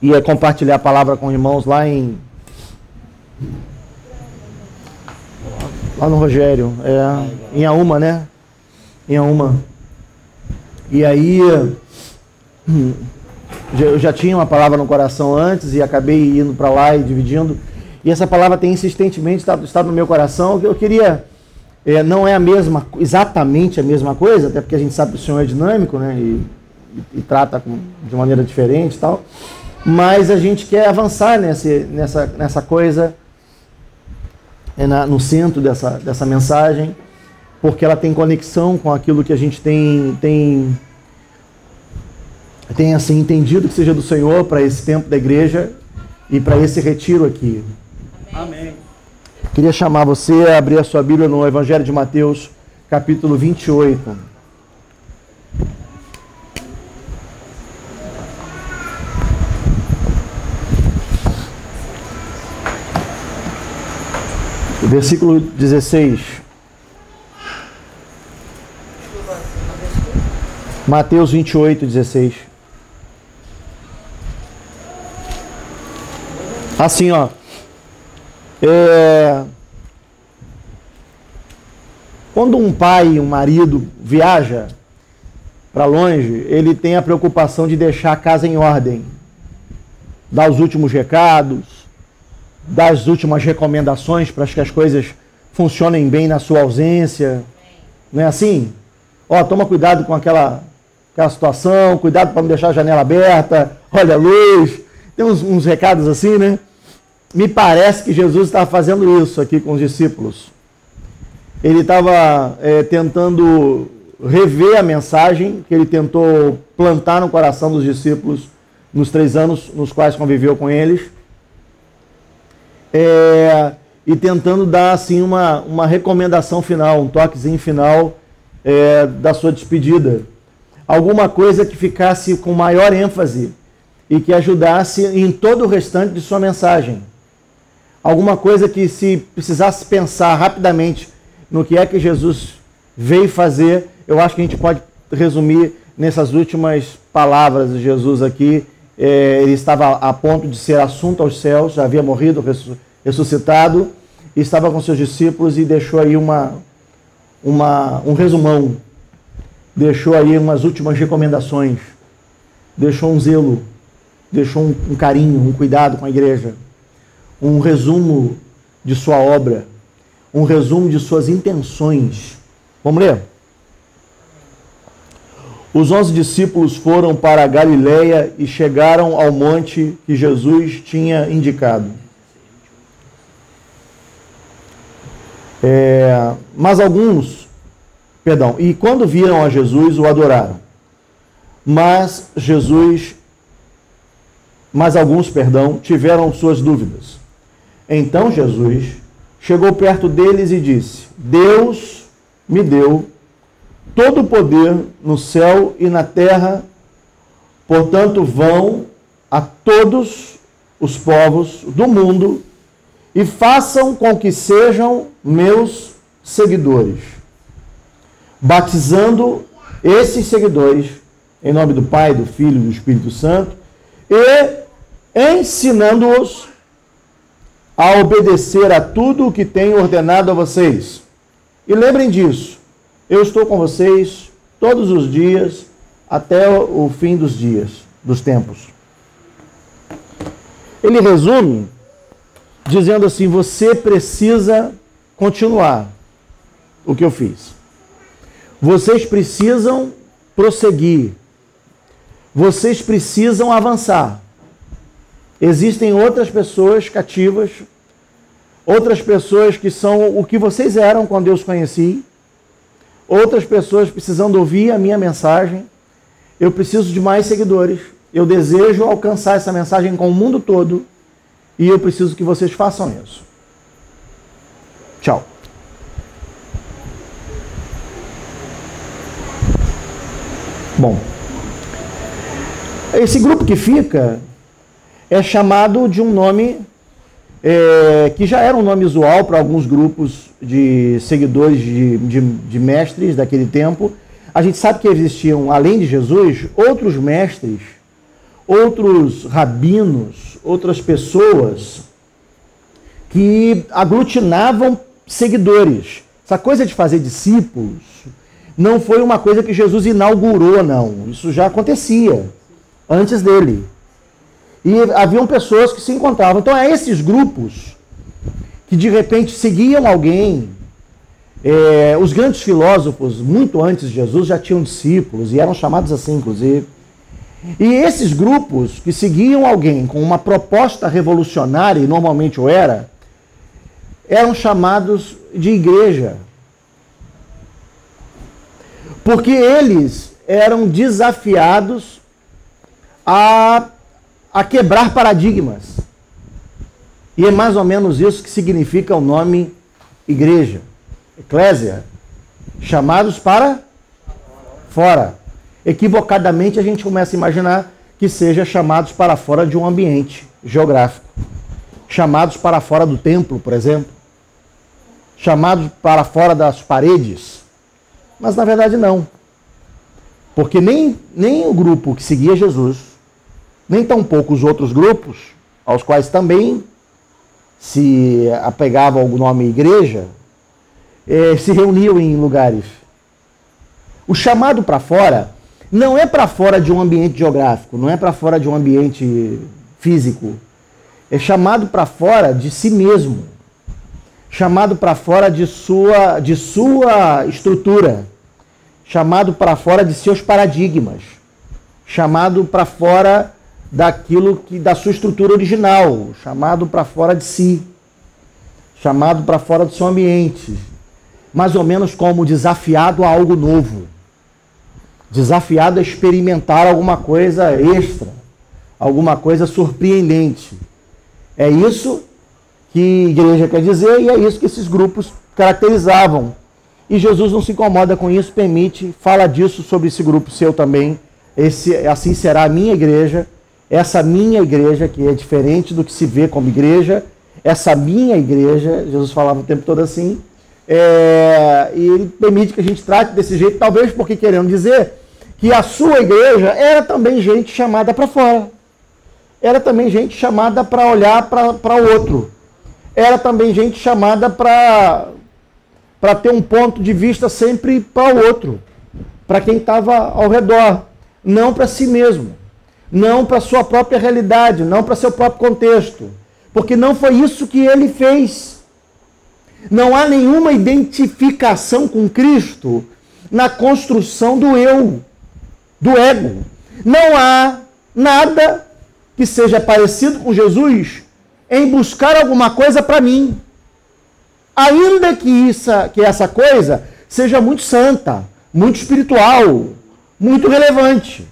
ia compartilhar a palavra com irmãos lá no Rogério, em Auma, né? Em Auma. E aí eu já tinha uma palavra no coração antes e acabei indo para lá e dividindo. E essa palavra tem insistentemente estado no meu coração. Eu queria, não é exatamente a mesma coisa, até porque a gente sabe que o Senhor é dinâmico, né? E trata de maneira diferente e tal. Mas a gente quer avançar nessa coisa, no centro dessa mensagem, porque ela tem conexão com aquilo que a gente tem assim entendido que seja do Senhor para esse tempo da igreja e para esse retiro aqui. Amém. Queria chamar você a abrir a sua Bíblia no Evangelho de Mateus, capítulo 28. Versículo 16. Mateus 28, 16. Assim, ó. Quando um pai, um marido viaja para longe, ele tem a preocupação de deixar a casa em ordem, dar os últimos recados, dar as últimas recomendações para que as coisas funcionem bem na sua ausência. Não é assim? Ó, toma cuidado com aquela situação, cuidado para não deixar a janela aberta, olha a luz. Tem uns recados assim, né? Me parece que Jesus estava fazendo isso aqui com os discípulos. Ele estava tentando rever a mensagem que ele tentou plantar no coração dos discípulos nos 3 anos nos quais conviveu com eles. E tentando dar assim uma recomendação final, um toquezinho final da sua despedida. Alguma coisa que ficasse com maior ênfase e que ajudasse em todo o restante de sua mensagem. Alguma coisa que, se precisasse pensar rapidamente no que é que Jesus veio fazer, eu acho que a gente pode resumir nessas últimas palavras de Jesus aqui. Ele estava a ponto de ser assunto aos céus, já havia morrido, ressuscitado, e estava com seus discípulos e deixou aí um resumão, deixou aí umas últimas recomendações, deixou um zelo, deixou um carinho, um cuidado com a igreja, um resumo de sua obra, um resumo de suas intenções. Vamos ler? Os 11 discípulos foram para a Galileia e chegaram ao monte que Jesus tinha indicado. E quando viram a Jesus, o adoraram. Mas alguns tiveram suas dúvidas. Então Jesus chegou perto deles e disse: Deus me deu todo o poder no céu e na terra, portanto vão a todos os povos do mundo e façam com que sejam meus seguidores, batizando esses seguidores em nome do Pai, do Filho e do Espírito Santo e ensinando-os a obedecer a tudo o que tenho ordenado a vocês. E lembrem disso, eu estou com vocês todos os dias até o fim dos tempos. Ele resume dizendo assim: você precisa continuar o que eu fiz. Vocês precisam prosseguir. Vocês precisam avançar. Existem outras pessoas cativas, outras pessoas que são o que vocês eram quando eu os conheci, outras pessoas precisando ouvir a minha mensagem. Eu preciso de mais seguidores. Eu desejo alcançar essa mensagem com o mundo todo e eu preciso que vocês façam isso. Tchau. Bom, esse grupo que fica é chamado de um nome que já era um nome usual para alguns grupos de seguidores de mestres daquele tempo. A gente sabe que existiam, além de Jesus, outros mestres, outros rabinos, outras pessoas que aglutinavam seguidores. Essa coisa de fazer discípulos não foi uma coisa que Jesus inaugurou, não. Isso já acontecia antes dele. E haviam pessoas que se encontravam. Então, é esses grupos que de repente seguiam alguém. Os grandes filósofos, muito antes de Jesus, já tinham discípulos e eram chamados assim, inclusive. E esses grupos que seguiam alguém com uma proposta revolucionária, e normalmente o eram chamados de igreja. Porque eles eram desafiados a quebrar paradigmas. E é mais ou menos isso que significa o nome igreja. Eclésia. Chamados para fora. Equivocadamente a gente começa a imaginar que seja chamados para fora de um ambiente geográfico. Chamados para fora do templo, por exemplo. Chamados para fora das paredes. Mas na verdade não. Porque nem o grupo que seguia Jesus, nem tampouco os outros grupos, aos quais também se apegava ao nome igreja, se reuniam em lugares. O chamado para fora não é para fora de um ambiente geográfico, não é para fora de um ambiente físico. É chamado para fora de si mesmo. Chamado para fora de sua estrutura. Chamado para fora de seus paradigmas. Chamado para fora da sua estrutura original. Chamado para fora de si. Chamado para fora do seu ambiente. Mais ou menos como desafiado a algo novo. Desafiado a experimentar alguma coisa extra, alguma coisa surpreendente. É isso que a igreja quer dizer e é isso que esses grupos caracterizavam. E Jesus não se incomoda com isso, permite, fala disso sobre esse grupo seu também. Assim será a minha igreja, essa minha igreja, que é diferente do que se vê como igreja, essa minha igreja, Jesus falava o tempo todo assim, e ele permite que a gente trate desse jeito, talvez porque querendo dizer que a sua igreja era também gente chamada para fora. Era também gente chamada para olhar para o outro. Era também gente chamada para ter um ponto de vista sempre para o outro. Para quem estava ao redor. Não para si mesmo. Não para sua própria realidade. Não para seu próprio contexto. Porque não foi isso que ele fez. Não há nenhuma identificação com Cristo na construção do eu. Do ego. Não há nada que seja parecido com Jesus em buscar alguma coisa para mim. Ainda que essa coisa seja muito santa, muito espiritual, muito relevante.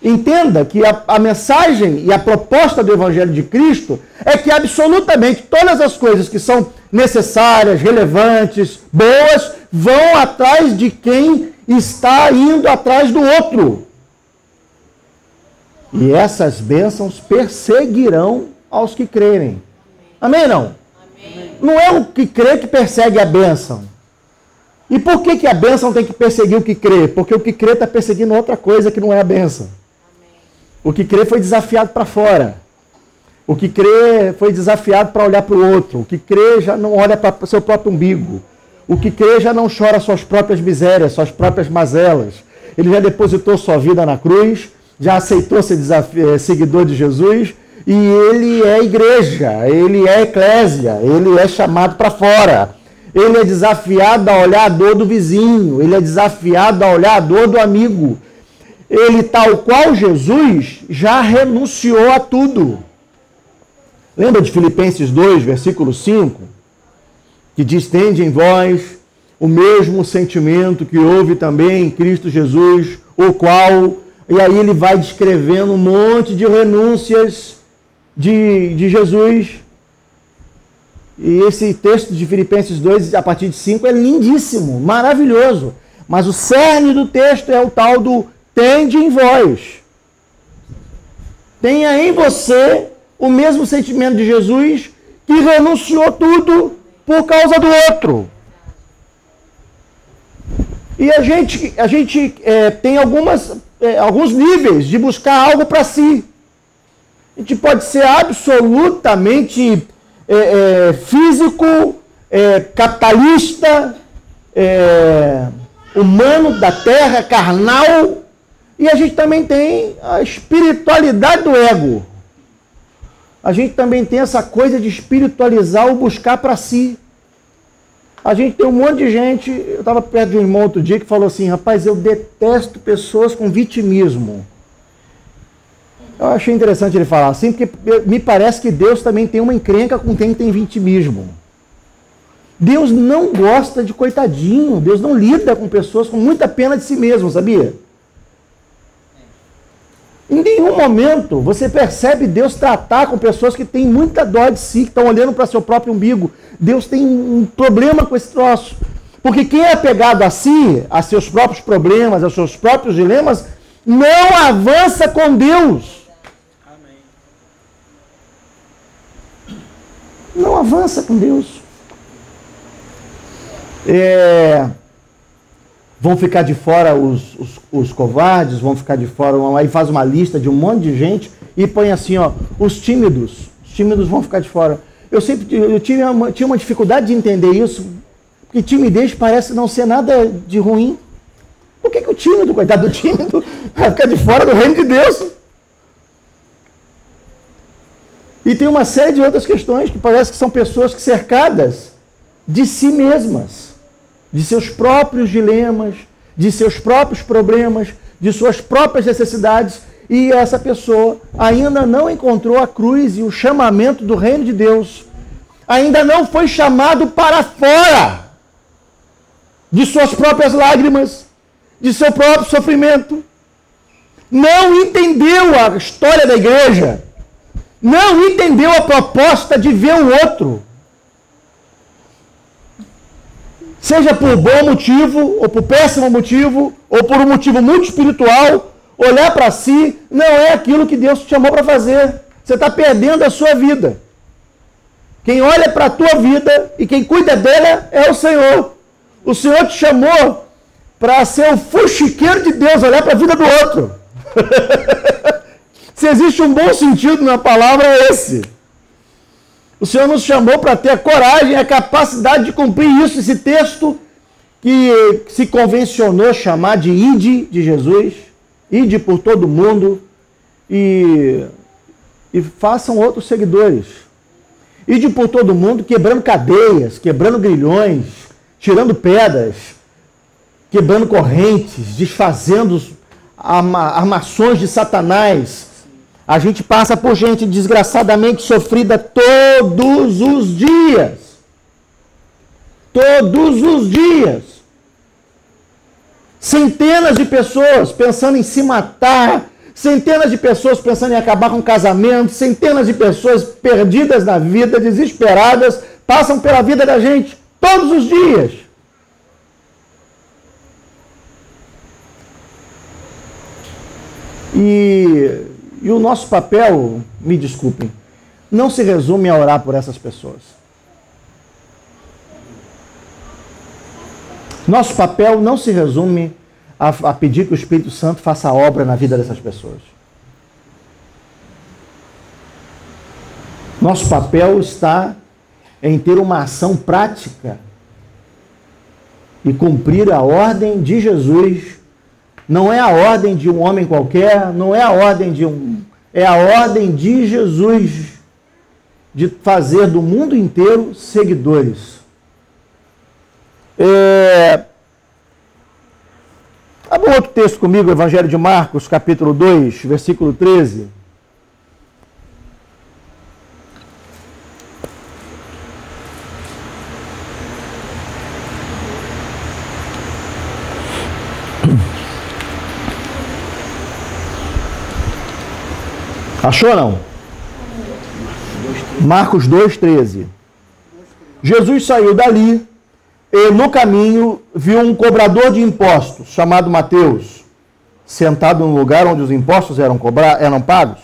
Entenda que a mensagem e a proposta do Evangelho de Cristo é que absolutamente todas as coisas que são necessárias, relevantes, boas, vão atrás de quem está indo atrás do outro. E essas bênçãos perseguirão aos que crerem. Amém, não? Amém. Não é o que crê que persegue a bênção. E por que a bênção tem que perseguir o que crê? Porque o que crê está perseguindo outra coisa que não é a bênção. Amém. O que crê foi desafiado para fora. O que crê foi desafiado para olhar para o outro. O que crê já não olha para o seu próprio umbigo. O que crê já não chora suas próprias misérias, suas próprias mazelas. Ele já depositou sua vida na cruz, já aceitou ser seguidor de Jesus, e ele é igreja, ele é eclésia, ele é chamado para fora. Ele é desafiado a olhar a dor do vizinho, ele é desafiado a olhar a dor do amigo. Ele, tal qual Jesus, já renunciou a tudo. Lembra de Filipenses 2, versículo 5? Que diz, tende em vós o mesmo sentimento que houve também em Cristo Jesus, o qual... E aí ele vai descrevendo um monte de renúncias de Jesus. E esse texto de Filipenses 2, a partir de 5, é lindíssimo, maravilhoso. Mas o cerne do texto é o tal do tende em vós. Tenha em você o mesmo sentimento de Jesus, que renunciou tudo por causa do outro. E a gente tem algumas alguns níveis de buscar algo para si. A gente pode ser absolutamente físico, capitalista, humano da terra, carnal, e a gente também tem a espiritualidade do ego. A gente também tem essa coisa de espiritualizar o buscar para si. A gente tem um monte de gente, eu estava perto de um irmão outro dia que falou assim, rapaz, eu detesto pessoas com vitimismo. Eu achei interessante ele falar assim, porque me parece que Deus também tem uma encrenca com quem tem vitimismo. Deus não gosta de coitadinho, Deus não lida com pessoas com muita pena de si mesmo, sabia? Em nenhum momento você percebe Deus tratar com pessoas que têm muita dó de si, que estão olhando para seu próprio umbigo. Deus tem um problema com esse troço. Porque quem é apegado a si, a seus próprios problemas, aos seus próprios dilemas, não avança com Deus. Amém. Não avança com Deus. Vão ficar de fora os covardes, vão ficar de fora, aí faz uma lista de um monte de gente e põe assim, ó, os tímidos vão ficar de fora. Eu tinha uma dificuldade de entender isso, porque timidez parece não ser nada de ruim. Por que o tímido, coitado do tímido, vai ficar de fora do reino de Deus? E tem uma série de outras questões que parece que são pessoas que cercadas de si mesmas, de seus próprios dilemas, de seus próprios problemas, de suas próprias necessidades, e essa pessoa ainda não encontrou a cruz e o chamamento do reino de Deus, ainda não foi chamado para fora de suas próprias lágrimas, de seu próprio sofrimento, não entendeu a história da igreja, não entendeu a proposta de ver o outro, seja por bom motivo, ou por péssimo motivo, ou por um motivo muito espiritual, olhar para si não é aquilo que Deus te chamou para fazer. Você está perdendo a sua vida. Quem olha para a tua vida e quem cuida dela é o Senhor. O Senhor te chamou para ser o fuxiqueiro de Deus, olhar para a vida do outro. Se existe um bom sentido na palavra, é esse. O Senhor nos chamou para ter a coragem e a capacidade de cumprir isso, esse texto que se convencionou chamar de ide de Jesus, ide por todo mundo e façam outros seguidores. Ide por todo mundo quebrando cadeias, quebrando grilhões, tirando pedras, quebrando correntes, desfazendo armações de Satanás. A gente passa por gente desgraçadamente sofrida todos os dias. Todos os dias. Centenas de pessoas pensando em se matar, centenas de pessoas pensando em acabar com o casamento, centenas de pessoas perdidas na vida, desesperadas, passam pela vida da gente todos os dias. E o nosso papel, me desculpem, não se resume a orar por essas pessoas. Nosso papel não se resume a pedir que o Espírito Santo faça a obra na vida dessas pessoas. Nosso papel está em ter uma ação prática e cumprir a ordem de Jesus. Não é a ordem de um homem qualquer, não é a ordem de é a ordem de Jesus de fazer do mundo inteiro seguidores. Abra outro texto comigo, Evangelho de Marcos, capítulo 2, versículo 13. Achou não? Marcos 2,13. Jesus saiu dali e no caminho viu um cobrador de impostos, chamado Mateus, sentado no lugar onde os impostos eram pagos.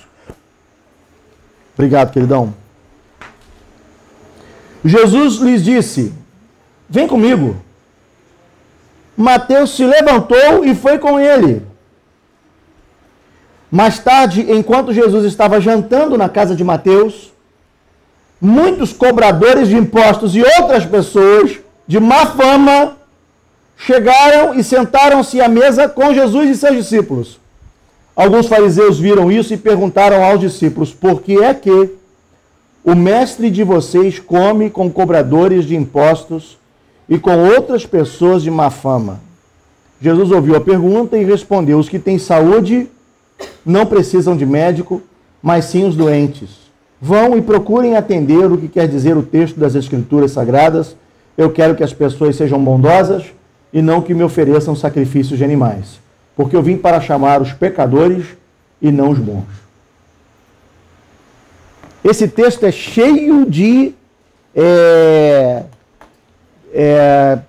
Obrigado, queridão. Jesus lhes disse: vem comigo. Mateus se levantou e foi com ele. Mais tarde, enquanto Jesus estava jantando na casa de Mateus, muitos cobradores de impostos e outras pessoas de má fama chegaram e sentaram-se à mesa com Jesus e seus discípulos. Alguns fariseus viram isso e perguntaram aos discípulos: por que é que o mestre de vocês come com cobradores de impostos e com outras pessoas de má fama? Jesus ouviu a pergunta e respondeu: os que têm saúde não precisam de médico, mas sim os doentes. Vão e procurem atender o que quer dizer o texto das Escrituras Sagradas. Eu quero que as pessoas sejam bondosas e não que me ofereçam sacrifícios de animais, porque eu vim para chamar os pecadores e não os bons. Esse texto é cheio de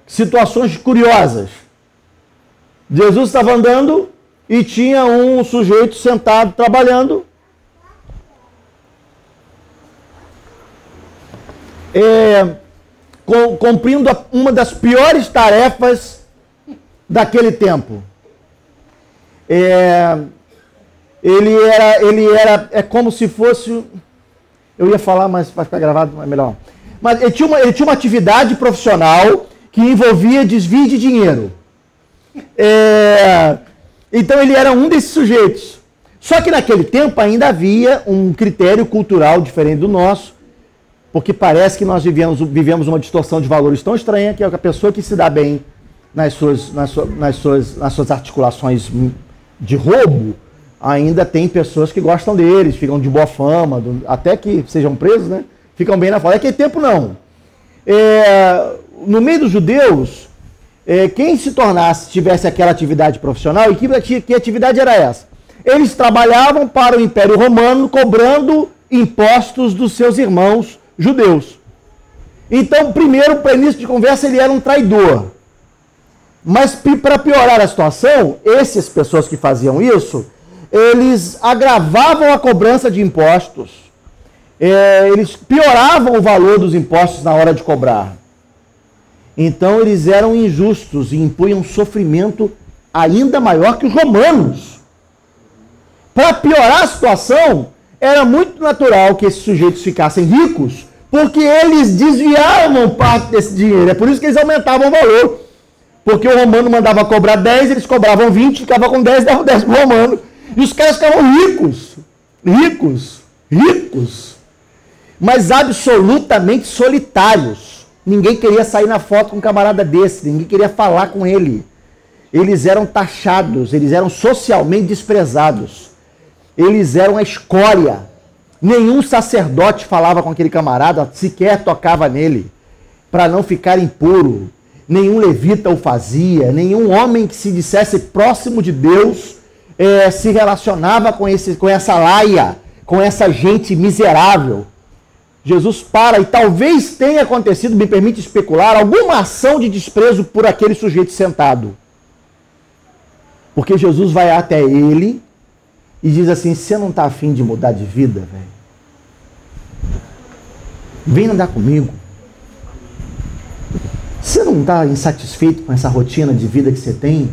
situações curiosas. Jesus estava andando e tinha um sujeito sentado trabalhando. Cumprindo uma das piores tarefas daquele tempo. Ele era como se fosse... Eu ia falar, mas vai ficar gravado, é melhor. Mas ele tinha uma atividade profissional que envolvia desvio de dinheiro. Então ele era um desses sujeitos. Só que naquele tempo ainda havia um critério cultural diferente do nosso, porque parece que nós vivemos uma distorção de valores tão estranha que a pessoa que se dá bem nas suas articulações de roubo, ainda tem pessoas que gostam deles, ficam de boa fama, até que sejam presos, né? Ficam bem na fala. Naquele tempo não. No meio dos judeus, quem se tornasse, tivesse aquela atividade profissional, e que atividade era essa? Eles trabalhavam para o Império Romano, cobrando impostos dos seus irmãos judeus. Então, primeiro, para início de conversa, ele era um traidor. Mas, para piorar a situação, essas pessoas que faziam isso, eles agravavam a cobrança de impostos. Eles pioravam o valor dos impostos na hora de cobrar. Então, eles eram injustos e impunham sofrimento ainda maior que os romanos. Para piorar a situação, era muito natural que esses sujeitos ficassem ricos, porque eles desviavam parte desse dinheiro. É por isso que eles aumentavam o valor. Porque o romano mandava cobrar 10, eles cobravam 20, ficava com 10, dava 10 pro romano. E os caras ficavam ricos, mas absolutamente solitários. Ninguém queria sair na foto com um camarada desse, ninguém queria falar com ele. Eles eram taxados, eles eram socialmente desprezados. Eles eram a escória. Nenhum sacerdote falava com aquele camarada, sequer tocava nele, para não ficar impuro. Nenhum levita o fazia, nenhum homem que se dissesse próximo de Deus se relacionava com essa laia, com essa gente miserável. Jesus para, e talvez tenha acontecido, me permite especular, alguma ação de desprezo por aquele sujeito sentado. Porque Jesus vai até ele e diz assim: você não está afim de mudar de vida, velho? Vem andar comigo. Você não está insatisfeito com essa rotina de vida que você tem?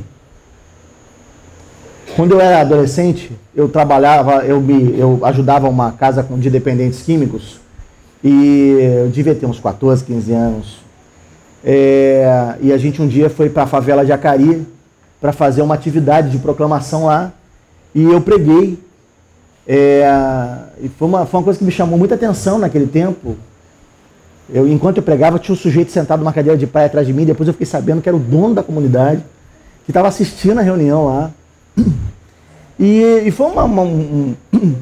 Quando eu era adolescente, eu trabalhava, eu ajudava uma casa de dependentes químicos, e eu devia ter uns 14, 15 anos. E a gente um dia foi para a favela de Acari para fazer uma atividade de proclamação lá, e eu preguei. E foi uma coisa que me chamou muita atenção naquele tempo. Enquanto eu pregava, tinha um sujeito sentado numa cadeira de praia atrás de mim. Depois eu fiquei sabendo que era o dono da comunidade, que estava assistindo a reunião lá. E foi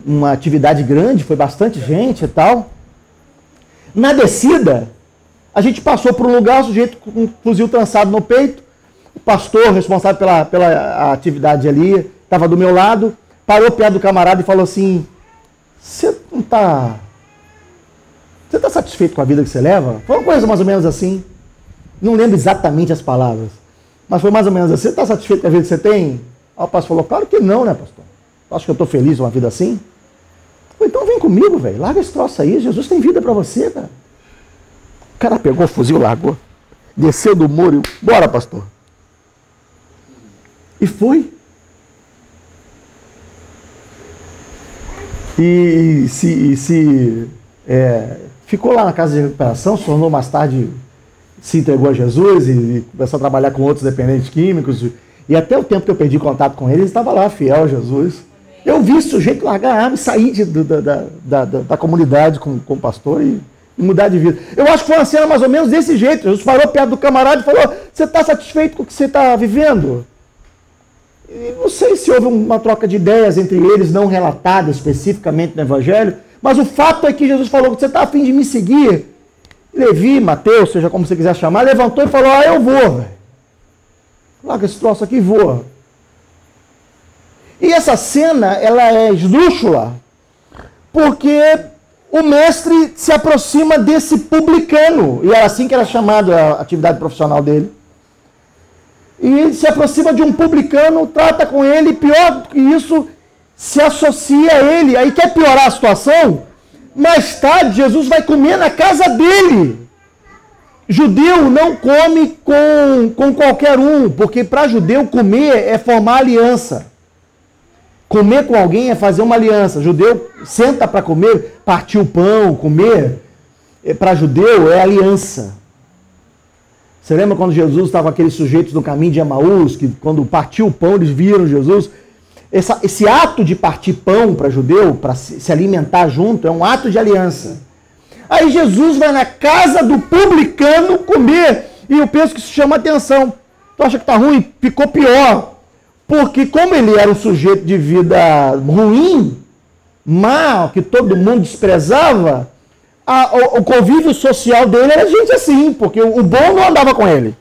uma atividade grande, foi bastante gente e tal. Na descida, a gente passou por um lugar, o sujeito com um fuzil trançado no peito. O pastor responsável pela atividade ali estava do meu lado, parou perto do camarada e falou assim: você não está... Você está satisfeito com a vida que você leva? Foi uma coisa mais ou menos assim. Não lembro exatamente as palavras, mas foi mais ou menos assim. Você está satisfeito com a vida que você tem? Aí o pastor falou: claro que não, né, pastor? Acho que eu estou feliz com uma vida assim? Então vem comigo, velho. Larga esse troço aí. Jesus tem vida para você, cara. O cara pegou o fuzil, largou, desceu do muro e... Bora, pastor. E foi. ficou lá na casa de recuperação, se tornou mais tarde, se entregou a Jesus e começou a trabalhar com outros dependentes químicos. E até o tempo que eu perdi contato com ele estava lá, fiel a Jesus. Eu vi esse sujeito largar a arma e sair da comunidade com o pastor e mudar de vida. Eu acho que foi uma cena mais ou menos desse jeito. Jesus parou perto do camarada e falou: você está satisfeito com o que você está vivendo? E não sei se houve uma troca de ideias entre eles, não relatada especificamente no Evangelho, mas o fato é que Jesus falou: você está a fim de me seguir? Levi, Mateus, seja como você quiser chamar, levantou e falou: eu vou, velho. Larga esse troço aqui e voa. E essa cena, ela é esdrúxula, porque o mestre se aproxima desse publicano, e era assim que era chamada a atividade profissional dele. E ele se aproxima de um publicano, trata com ele, pior do que isso, se associa a ele. Aí quer piorar a situação? Mais tarde, Jesus vai comer na casa dele. Judeu não come com qualquer um, porque para judeu comer é formar aliança. Comer com alguém é fazer uma aliança. Judeu senta para comer, partir o pão, comer. Para judeu é aliança. Você lembra quando Jesus estava com aqueles sujeitos no caminho de Emaús, que quando partiu o pão eles viram Jesus? Esse ato de partir pão para judeu, para se alimentar junto, é um ato de aliança. Aí Jesus vai na casa do publicano comer, e eu penso que isso chama atenção. Tu acha que está ruim? Ficou pior. Porque como ele era um sujeito de vida ruim, mal, que todo mundo desprezava, o convívio social dele era gente assim, porque o bom não andava com ele.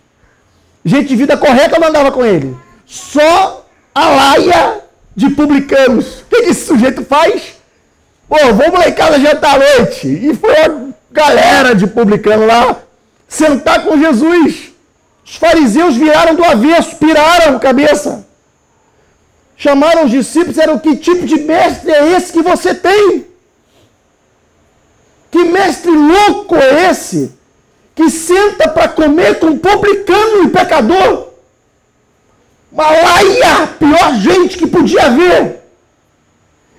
Gente de vida correta não andava com ele. Só a laia de publicanos. O que esse sujeito faz? Pô, vamos lá em casa jantar à noite. E foi a galera de publicano lá sentar com Jesus. Os fariseus viraram do avesso, piraram a cabeça. Chamaram os discípulos e disseram: que tipo de mestre é esse que você tem? Que mestre louco é esse que senta para comer com publicano e pecador? Uma laia, pior gente que podia haver.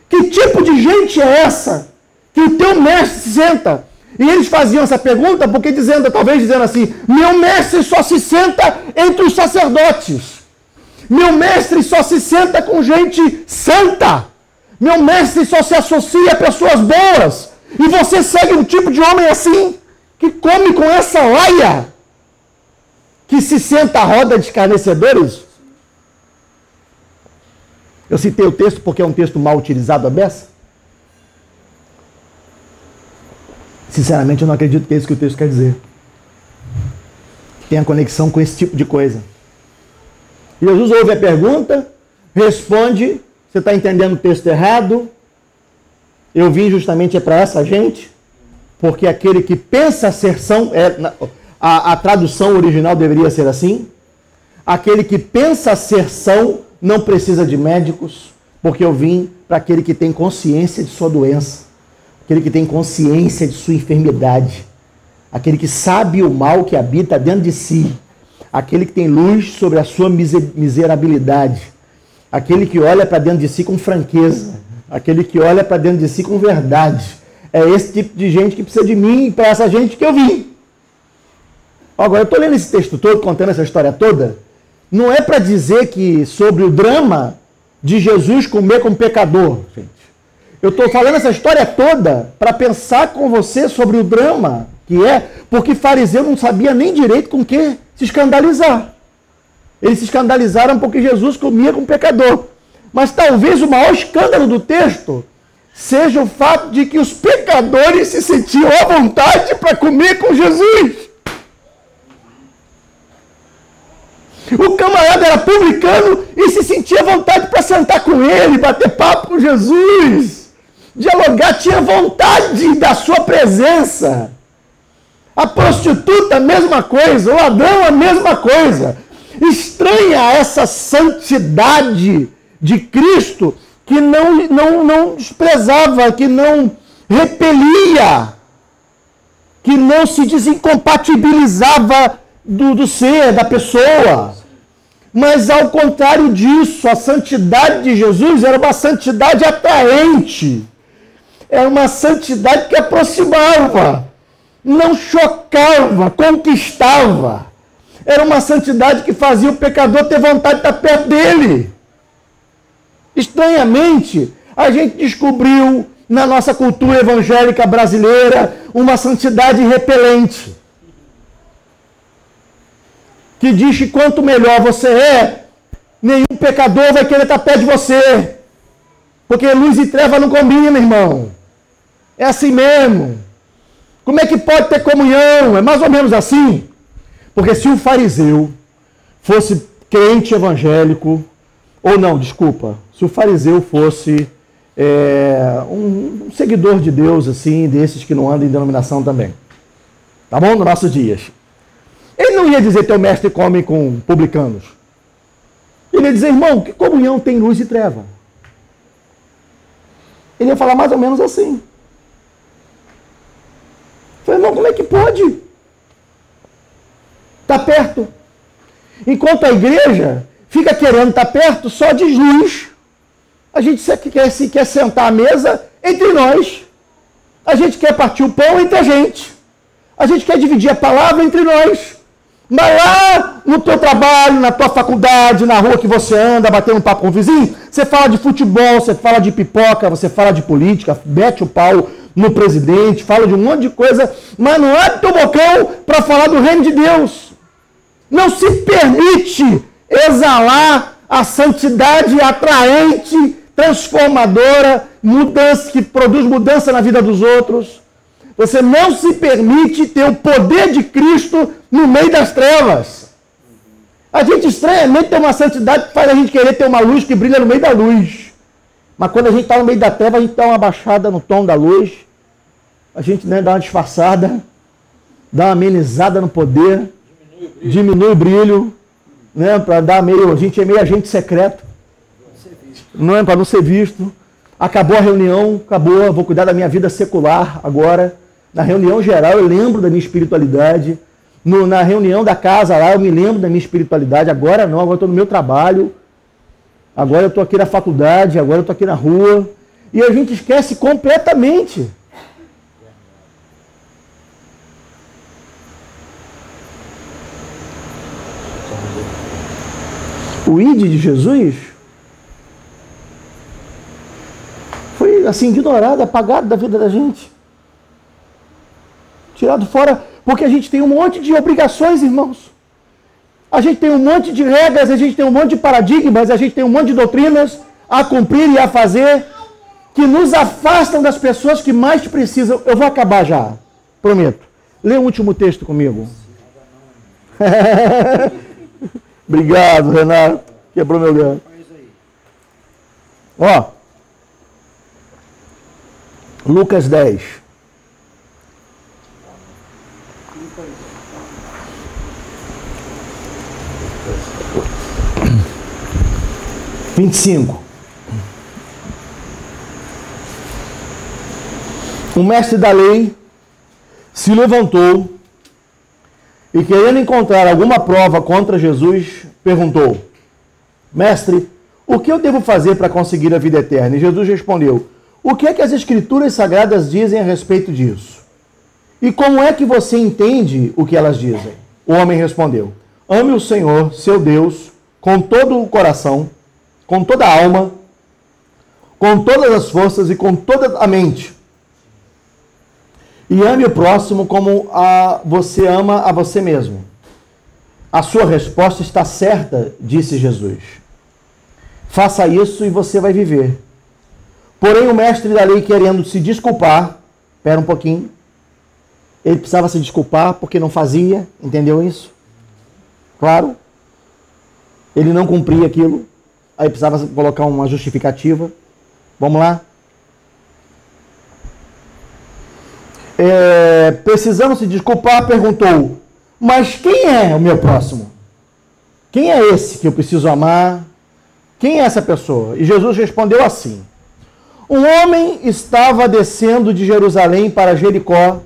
Que tipo de gente é essa que o teu mestre senta? E eles faziam essa pergunta porque talvez dizendo assim: meu mestre só se senta entre os sacerdotes. Meu mestre só se senta com gente santa. Meu mestre só se associa a pessoas boas. E você segue um tipo de homem assim, que come com essa laia, que se senta à roda de escarnecedores? Eu citei o texto porque é um texto mal utilizado à beça. Sinceramente, eu não acredito que é isso que o texto quer dizer. Tem a conexão com esse tipo de coisa. Jesus ouve a pergunta, responde: você está entendendo o texto errado? Eu vim justamente para essa gente, porque aquele que pensa ser são, a tradução original deveria ser assim: aquele que pensa ser são não precisa de médicos, porque eu vim para aquele que tem consciência de sua doença, aquele que tem consciência de sua enfermidade, aquele que sabe o mal que habita dentro de si, aquele que tem luz sobre a sua miserabilidade, aquele que olha para dentro de si com franqueza, aquele que olha para dentro de si com verdade. É esse tipo de gente que precisa de mim, e para essa gente que eu vim. Agora, eu estou lendo esse texto todo, contando essa história toda, não é para dizer que sobre o drama de Jesus comer com pecador, gente. Eu estou falando essa história toda para pensar com você sobre o drama que é, porque fariseu não sabia nem direito com que se escandalizar. Eles se escandalizaram porque Jesus comia com pecador. Mas talvez o maior escândalo do texto seja o fato de que os pecadores se sentiam à vontade para comer com Jesus. O camarada era publicano e se sentia à vontade para sentar com ele, bater papo com Jesus, dialogar, tinha vontade da sua presença. A prostituta, a mesma coisa, o ladrão, a mesma coisa. Estranha essa santidade de Cristo que não desprezava, que não repelia, que não se desincompatibilizava do ser, da pessoa. Mas ao contrário disso, a santidade de Jesus era uma santidade atraente, Era uma santidade que aproximava, não chocava, conquistava. Era uma santidade que fazia o pecador ter vontade de estar perto dele. Estranhamente, a gente descobriu na nossa cultura evangélica brasileira uma santidade repelente, que diz que quanto melhor você é, nenhum pecador vai querer estar perto de você, porque luz e treva não combinam, irmão. É assim mesmo. Como é que pode ter comunhão? É mais ou menos assim. Porque se um fariseu fosse crente evangélico, ou não, desculpa, se o fariseu fosse um seguidor de Deus, assim, desses que não andam em denominação também, tá bom? Nos nossos dias. Ele não ia dizer teu mestre come com publicanos. Ele ia dizer, irmão, que comunhão tem luz e treva? Ele ia falar mais ou menos assim. Eu falei, irmão, como é que pode? Está perto. Enquanto a igreja fica querendo estar perto, só diz luz. A gente quer sentar à mesa entre nós. A gente quer partir o pão entre a gente. A gente quer dividir a palavra entre nós. Mas lá no teu trabalho, na tua faculdade, na rua que você anda, batendo um papo com o vizinho, você fala de futebol, você fala de pipoca, você fala de política, mete o pau no presidente, fala de um monte de coisa, mas não abre teu bocão para falar do reino de Deus. Não se permite exalar a santidade atraente, transformadora, mudança, que produz mudança na vida dos outros. Você não se permite ter o poder de Cristo no meio das trevas. A gente estranhamente tem uma santidade que faz a gente querer ter uma luz que brilha no meio da luz. Mas quando a gente está no meio da treva, a gente dá uma baixada no tom da luz. A gente dá uma disfarçada, dá uma amenizada no poder, diminui o brilho, né, para dar meio, a gente é meio agente secreto, não é para não ser visto. Acabou a reunião, acabou, vou cuidar da minha vida secular agora. Na reunião geral eu lembro da minha espiritualidade, na reunião da casa lá eu me lembro da minha espiritualidade. Agora não, agora eu estou no meu trabalho, agora eu estou aqui na faculdade, agora eu estou aqui na rua, e a gente esquece completamente. O ID de Jesus foi assim ignorado, apagado da vida da gente. Tirado fora, porque a gente tem um monte de obrigações, irmãos. A gente tem um monte de regras, a gente tem um monte de paradigmas, a gente tem um monte de doutrinas a cumprir e a fazer, que nos afastam das pessoas que mais precisam. Eu vou acabar já, prometo. Lê o último texto comigo. Obrigado, Renato. Quebrou meu galho. Ó. Lucas 10. O mestre da lei se levantou e, querendo encontrar alguma prova contra Jesus, perguntou: Mestre, o que eu devo fazer para conseguir a vida eterna? E Jesus respondeu: o que é que as Escrituras Sagradas dizem a respeito disso? E como é que você entende o que elas dizem? O homem respondeu: ame o Senhor, seu Deus, com todo o coração, com toda a alma, com todas as forças e com toda a mente. E ame o próximo como você ama a você mesmo. A sua resposta está certa, disse Jesus. Faça isso e você vai viver. Porém, o mestre da lei, querendo se desculpar, espera um pouquinho, ele precisava se desculpar porque não fazia, entendeu isso? Claro. Ele não cumpria aquilo, aí precisava colocar uma justificativa. Vamos lá? Precisando se desculpar, perguntou: mas quem é o meu próximo? Quem é esse que eu preciso amar? Quem é essa pessoa? E Jesus respondeu assim: um homem estava descendo de Jerusalém para Jericó.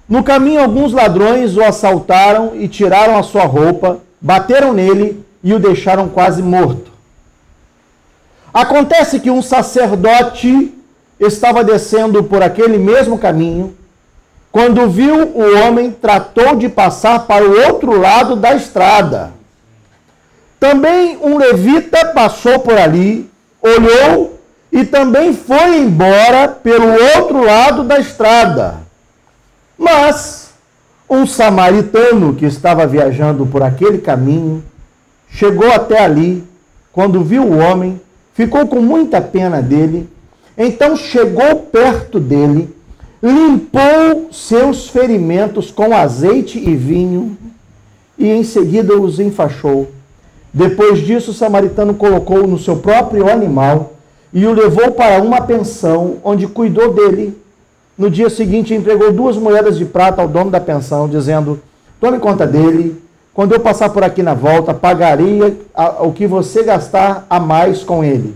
No caminho, alguns ladrões o assaltaram e tiraram a sua roupa, bateram nele e o deixaram quase morto. Acontece que um sacerdote estava descendo por aquele mesmo caminho. Quando viu o homem, tratou de passar para o outro lado da estrada. Também um levita passou por ali, olhou e também foi embora pelo outro lado da estrada. Mas um samaritano que estava viajando por aquele caminho chegou até ali. Quando viu o homem, ficou com muita pena dele. Então chegou perto dele, limpou seus ferimentos com azeite e vinho e em seguida os enfaixou. Depois disso, o samaritano colocou-o no seu próprio animal e o levou para uma pensão, onde cuidou dele. No dia seguinte, entregou 2 moedas de prata ao dono da pensão, dizendo: tome conta dele, quando eu passar por aqui na volta, pagaria o que você gastar a mais com ele.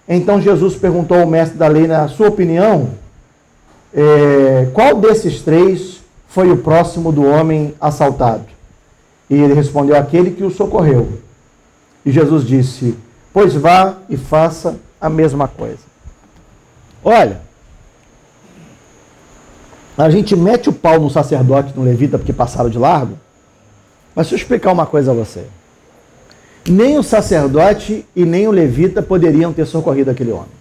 Então Jesus perguntou ao mestre da lei, na sua opinião, qual desses 3 foi o próximo do homem assaltado? E ele respondeu: aquele que o socorreu. E Jesus disse: pois vá e faça a mesma coisa. Olha, a gente mete o pau no sacerdote, no levita, porque passaram de largo, mas deixa eu explicar uma coisa a você. Nem o sacerdote e nem o levita poderiam ter socorrido aquele homem.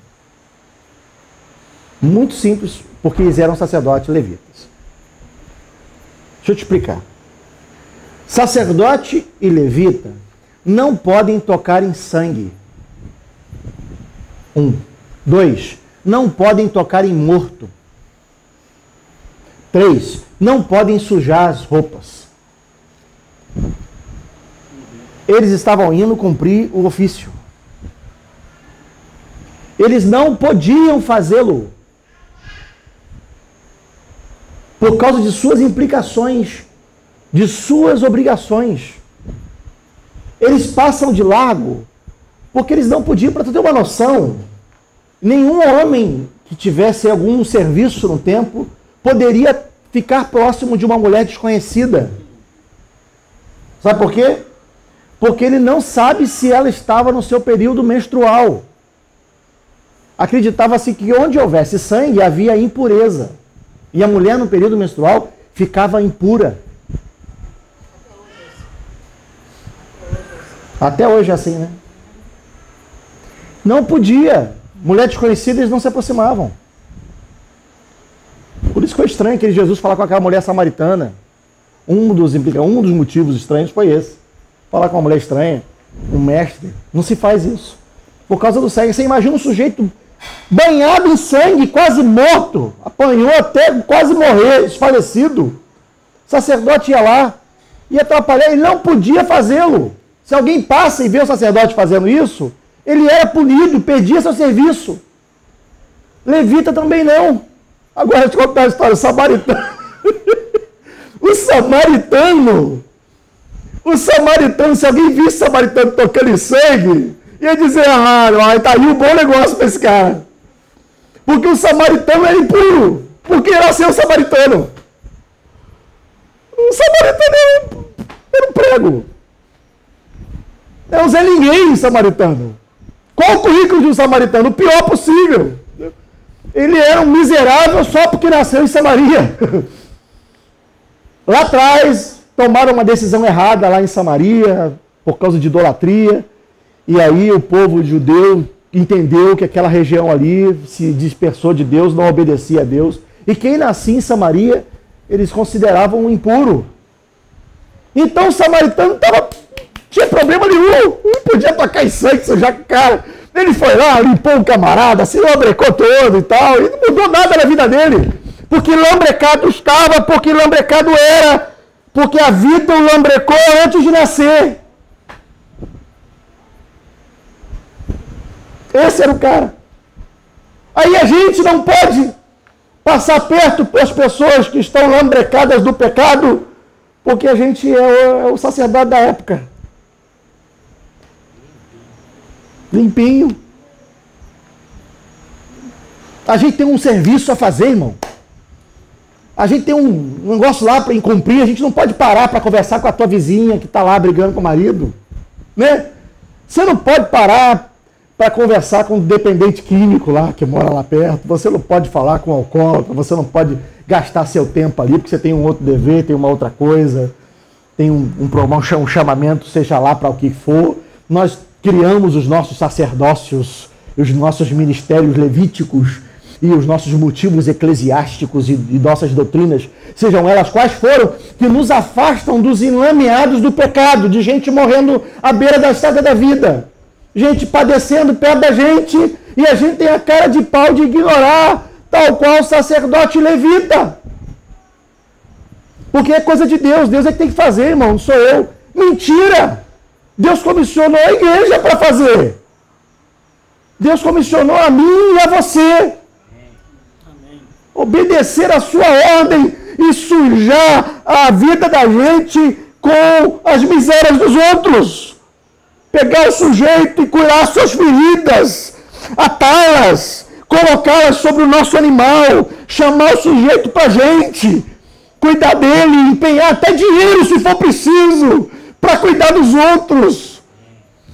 Muito simples, porque eles eram sacerdotes e levitas. Deixa eu te explicar. Sacerdote e levita não podem tocar em sangue. 1. 2. Não podem tocar em morto. 3. Não podem sujar as roupas. Eles estavam indo cumprir o ofício. Eles não podiam fazê-lo por causa de suas implicações, de suas obrigações. Eles passam de largo porque eles não podiam. Para tu ter uma noção, nenhum homem que tivesse algum serviço no templo poderia ficar próximo de uma mulher desconhecida. Sabe por quê? Porque ele não sabe se ela estava no seu período menstrual. Acreditava-se que onde houvesse sangue havia impureza. E a mulher no período menstrual ficava impura. Até hoje é assim, né? Não podia. Mulher desconhecida, eles não se aproximavam. Por isso foi estranho que Jesus falar com aquela mulher samaritana. Um dos motivos estranhos foi esse. Falar com uma mulher estranha, um mestre. Não se faz isso. Por causa do sangue. Você imagina um sujeito banhado em sangue, quase morto. Apanhou até quase morrer, desfalecido. O sacerdote ia lá e atrapalhar. Ele não podia fazê-lo. Se alguém passa e vê o sacerdote fazendo isso, ele era punido, perdia seu serviço. Levita também não. Agora eu te contar a história, o samaritano. O samaritano, se alguém visse o samaritano tocando em sangue, ia dizer: tá aí um bom negócio para esse cara. Porque o samaritano era impuro. Porque era ser o samaritano. O samaritano era um prego. É um Zé Ninguém samaritano. Qual o currículo de um samaritano? O pior possível. Ele era um miserável só porque nasceu em Samaria. Lá atrás, tomaram uma decisão errada lá em Samaria, por causa de idolatria. E aí o povo judeu entendeu que aquela região ali se dispersou de Deus, não obedecia a Deus. E quem nascia em Samaria, eles consideravam impuro. Então o samaritano tinha problema nenhum, não podia tocar em sangue, sujar com o cara. Ele foi lá, limpou o camarada, se lambrecou todo e tal, e não mudou nada na vida dele. Porque lambrecado estava, porque lambrecado era, porque a vida o lambrecou antes de nascer. Esse era o cara. Aí a gente não pode passar perto das pessoas que estão lambrecadas do pecado, porque a gente é o sacerdote da época. Limpinho. A gente tem um serviço a fazer, irmão. A gente tem um negócio lá para cumprir. A gente não pode parar para conversar com a tua vizinha que está lá brigando com o marido, né? Você não pode parar para conversar com um dependente químico lá, que mora lá perto. Você não pode falar com um alcoólatra, você não pode gastar seu tempo ali, porque você tem um outro dever, tem uma outra coisa, tem um chamamento, seja lá para o que for. Nós criamos os nossos sacerdócios, os nossos ministérios levíticos e os nossos motivos eclesiásticos e nossas doutrinas, sejam elas quais foram, que nos afastam dos enlameados do pecado, de gente morrendo à beira da estrada da vida, gente padecendo perto da gente, e a gente tem a cara de pau de ignorar, tal qual o sacerdote levita. Porque é coisa de Deus, Deus é que tem que fazer, irmão, não sou eu. Mentira! Deus comissionou a igreja para fazer. Deus comissionou a mim e a você. Obedecer a sua ordem e sujar a vida da gente com as misérias dos outros. Pegar o sujeito e curar suas feridas, atá-las, colocá-las sobre o nosso animal, chamar o sujeito para a gente, cuidar dele, empenhar até dinheiro se for preciso, para cuidar dos outros.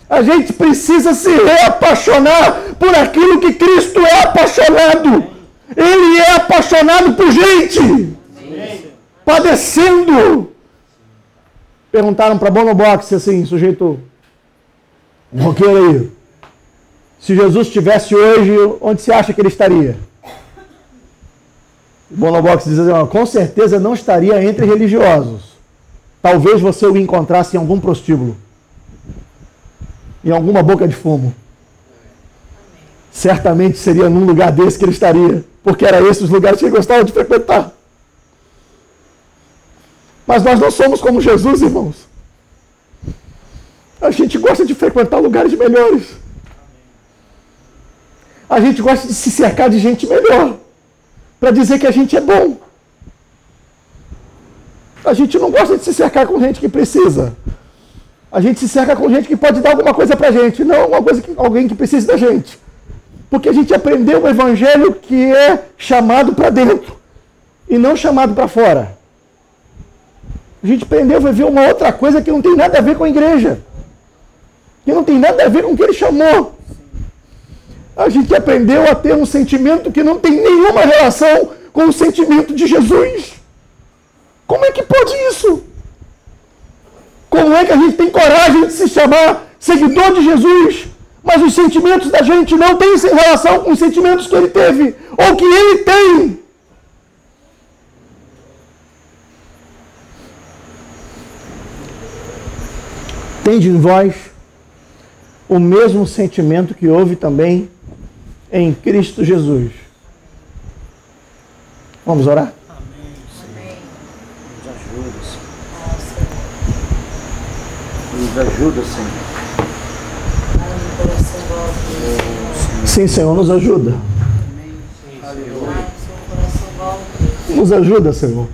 A gente precisa se reapaixonar por aquilo que Cristo é apaixonado. Ele é apaixonado por gente, padecendo. Perguntaram para Bonobox assim, sujeito roqueiro aí, se Jesus estivesse hoje, onde você acha que ele estaria? O Bonobox diz assim, com certeza não estaria entre religiosos. Talvez você o encontrasse em algum prostíbulo, em alguma boca de fumo. Certamente seria num lugar desse que ele estaria, porque era esses os lugares que ele gostava de frequentar. Mas nós não somos como Jesus, irmãos. A gente gosta de frequentar lugares melhores. A gente gosta de se cercar de gente melhor, para dizer que a gente é bom. A gente não gosta de se cercar com gente que precisa. A gente se cerca com gente que pode dar alguma coisa para a gente, não alguém que precisa da gente. Porque a gente aprendeu o evangelho que é chamado para dentro e não chamado para fora. A gente aprendeu a viver uma outra coisa que não tem nada a ver com a igreja. Que não tem nada a ver com o que ele chamou. A gente aprendeu a ter um sentimento que não tem nenhuma relação com o sentimento de Jesus. Como é que pode isso? Como é que a gente tem coragem de se chamar seguidor de Jesus, mas os sentimentos da gente não têm relação com os sentimentos que ele teve, ou que ele tem? Tende em vós o mesmo sentimento que houve também em Cristo Jesus. Vamos orar? Amém. Nos ajuda, Senhor. Sim, Senhor, nos ajuda. Nos ajuda, Senhor.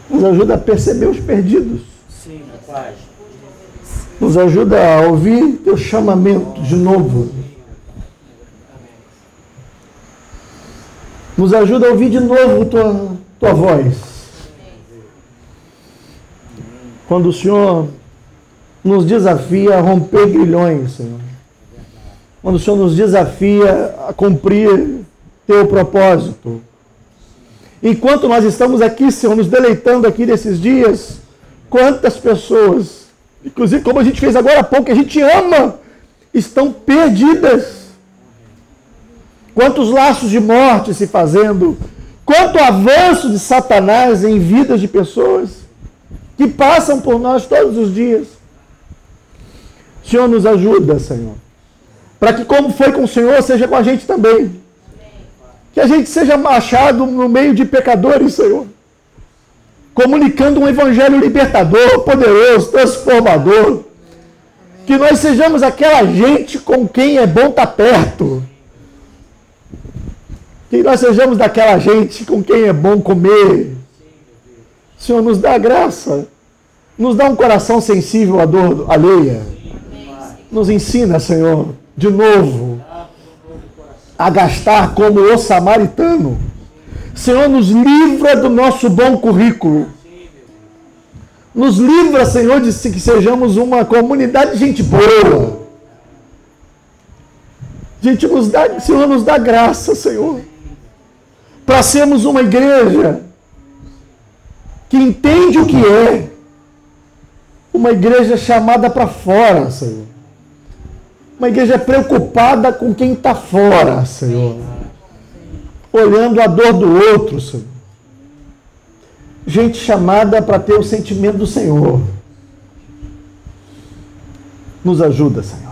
Nos ajuda a perceber os perdidos. Sim, Pai. Nos ajuda a ouvir teu chamamento de novo. Nos ajuda a ouvir de novo tua voz. Quando o Senhor nos desafia a romper grilhões, Senhor. Quando o Senhor nos desafia a cumprir teu propósito. Enquanto nós estamos aqui, Senhor, nos deleitando aqui nesses dias, quantas pessoas, inclusive como a gente fez agora há pouco, que a gente ama, estão perdidas. Quantos laços de morte se fazendo, quanto avanço de Satanás em vidas de pessoas que passam por nós todos os dias. O Senhor nos ajuda, Senhor, para que como foi com o Senhor, seja com a gente também. Que a gente seja achado no meio de pecadores, Senhor, comunicando um evangelho libertador, poderoso, transformador. Que nós sejamos aquela gente com quem é bom estar perto. Que nós sejamos daquela gente com quem é bom comer. Senhor, nos dá graça. Nos dá um coração sensível à dor alheia. Nos ensina, Senhor, de novo, a gastar como o samaritano. Senhor, nos livra do nosso bom currículo. Nos livra, Senhor, de que sejamos uma comunidade de gente boa. Senhor, nos dá graça, Senhor, para sermos uma igreja que entende o que é, uma igreja chamada para fora, Senhor. Uma igreja preocupada com quem está fora, Senhor. Olhando a dor do outro, Senhor. Gente chamada para ter o sentimento do Senhor. Nos ajuda, Senhor.